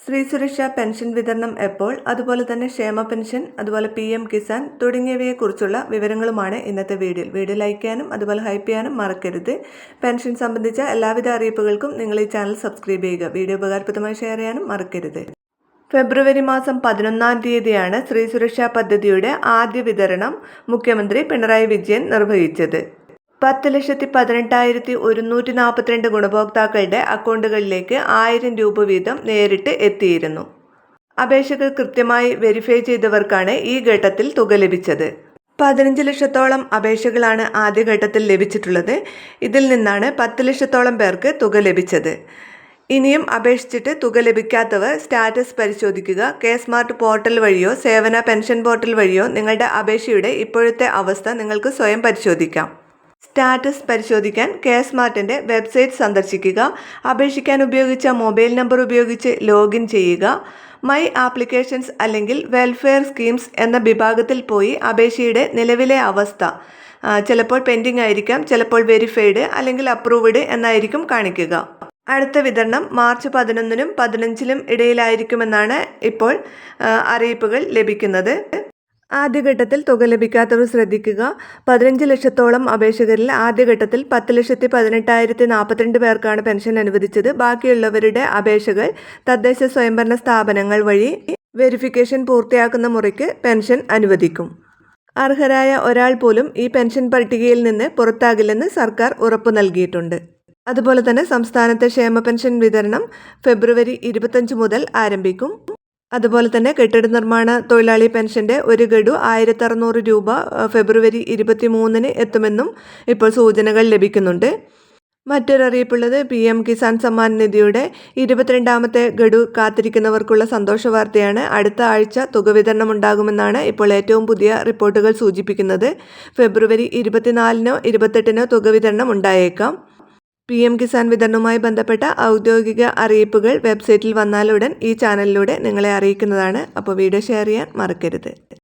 സ്ത്രീ സുരക്ഷാ പെൻഷൻ വിതരണം എപ്പോൾ, അതുപോലെ തന്നെ ക്ഷേമ പെൻഷൻ, അതുപോലെ PM കിസാൻ തുടങ്ങിയവയെക്കുറിച്ചുള്ള വിവരങ്ങളുമാണ് ഇന്നത്തെ വീഡിയോയിൽ. വീഡിയോ ലൈക്ക് ചെയ്യാനും അതുപോലെ ഹൈപ്പ് ചെയ്യാനും മറക്കരുത്. പെൻഷൻ സംബന്ധിച്ച എല്ലാവിധ അറിയിപ്പുകൾക്കും നിങ്ങൾ ഈ ചാനൽ സബ്സ്ക്രൈബ് ചെയ്യുക. വീഡിയോ ഉപകാരപ്രദമായി ഷെയർ ചെയ്യാനും മറക്കരുത്. ഫെബ്രുവരി മാസം 11-ാം തീയതിയാണ് സ്ത്രീ സുരക്ഷാ പദ്ധതിയുടെ ആദ്യ വിതരണം മുഖ്യമന്ത്രി പിണറായി വിജയൻ നിർവഹിച്ചത്. 10,18,142 ഗുണഭോക്താക്കളുടെ അക്കൗണ്ടുകളിലേക്ക് 1000 രൂപ വീതം നേരിട്ട് എത്തിയിരുന്നു. അപേക്ഷകൾ കൃത്യമായി വെരിഫൈ ചെയ്തവർക്കാണ് ഈ ഘട്ടത്തിൽ തുക ലഭിച്ചത്. 15 ലക്ഷത്തോളം അപേക്ഷകളാണ് ആദ്യഘട്ടത്തിൽ ലഭിച്ചിട്ടുള്ളത്. ഇതിൽ നിന്നാണ് 10 ലക്ഷത്തോളം പേർക്ക് തുക ലഭിച്ചത്. ഇനിയും അപേക്ഷിച്ചിട്ട് തുക ലഭിക്കാത്തവർ സ്റ്റാറ്റസ് പരിശോധിക്കുക. K-സ്മാർട്ട് പോർട്ടൽ വഴിയോ സേവന പെൻഷൻ പോർട്ടൽ വഴിയോ നിങ്ങളുടെ അപേക്ഷയുടെ ഇപ്പോഴത്തെ അവസ്ഥ നിങ്ങൾക്ക് സ്വയം പരിശോധിക്കാം. സ്റ്റാറ്റസ് പരിശോധിക്കാൻ K-സ്മാർട്ടിൻ്റെ വെബ്സൈറ്റ് സന്ദർശിക്കുക. അപേക്ഷിക്കാൻ ഉപയോഗിച്ച മൊബൈൽ നമ്പർ ഉപയോഗിച്ച് ലോഗിൻ ചെയ്യുക. മൈ ആപ്ലിക്കേഷൻസ് അല്ലെങ്കിൽ വെൽഫെയർ സ്കീംസ് എന്ന വിഭാഗത്തിൽ പോയി അപേക്ഷയുടെ നിലവിലെ അവസ്ഥ, ചിലപ്പോൾ പെൻഡിംഗ് ആയിരിക്കാം, ചിലപ്പോൾ വെരിഫൈഡ് അല്ലെങ്കിൽ അപ്രൂവ്ഡ് എന്നായിരിക്കും കാണിക്കുക. അടുത്ത വിതരണം മാർച്ച് 11-നും 15-നും ഇടയിലായിരിക്കുമെന്നാണ് ഇപ്പോൾ അറിയിപ്പുകൾ ലഭിക്കുന്നത്. ആദ്യഘട്ടത്തിൽ തുക ലഭിക്കാത്തവർ ശ്രദ്ധിക്കുക. 15 ലക്ഷത്തോളം അപേക്ഷകരിൽ ആദ്യഘട്ടത്തിൽ 10,18,042 പേർക്കാണ് പെൻഷൻ അനുവദിച്ചത്. ബാക്കിയുള്ളവരുടെ അപേക്ഷകൾ തദ്ദേശ സ്വയംഭരണ സ്ഥാപനങ്ങൾ വഴി വെരിഫിക്കേഷൻ പൂർത്തിയാക്കുന്ന മുറയ്ക്ക് പെൻഷൻ അനുവദിക്കും. അർഹരായ ഒരാൾ പോലും ഈ പെൻഷൻ പട്ടികയിൽ നിന്ന് പുറത്താകില്ലെന്ന് സർക്കാർ ഉറപ്പു നൽകിയിട്ടുണ്ട്. അതുപോലെ തന്നെ സംസ്ഥാനത്തെ ക്ഷേമ പെൻഷൻ വിതരണം ഫെബ്രുവരി 25 മുതൽ ആരംഭിക്കും. അതുപോലെ തന്നെ കെട്ടിട നിർമ്മാണ തൊഴിലാളി പെൻഷൻ്റെ ഒരു ഗഡു 1,600 രൂപ ഫെബ്രുവരി 23-ന് എത്തുമെന്നും ഇപ്പോൾ സൂചനകൾ ലഭിക്കുന്നുണ്ട്. മറ്റൊരറിയിപ്പുള്ളത് PM കിസാൻ സമ്മാൻ നിധിയുടെ 22ാമത്തെ ഗഡു കാത്തിരിക്കുന്നവർക്കുള്ള സന്തോഷ വാർത്തയാണ്. അടുത്ത ആഴ്ച തുക വിതരണം ഉണ്ടാകുമെന്നാണ് ഇപ്പോൾ ഏറ്റവും പുതിയ റിപ്പോർട്ടുകൾ സൂചിപ്പിക്കുന്നത്. ഫെബ്രുവരി 24-നോ 28-നോ തുക വിതരണം ഉണ്ടായേക്കാം. PM കിസാൻ വിതരണവുമായി ബന്ധപ്പെട്ട ഔദ്യോഗിക അറിയിപ്പുകൾ വെബ്സൈറ്റിൽ വന്നാലുടൻ ഈ ചാനലിലൂടെ നിങ്ങളെ അറിയിക്കുന്നതാണ്. അപ്പോൾ വീഡിയോ ഷെയർ ചെയ്യാൻ മറക്കരുത്.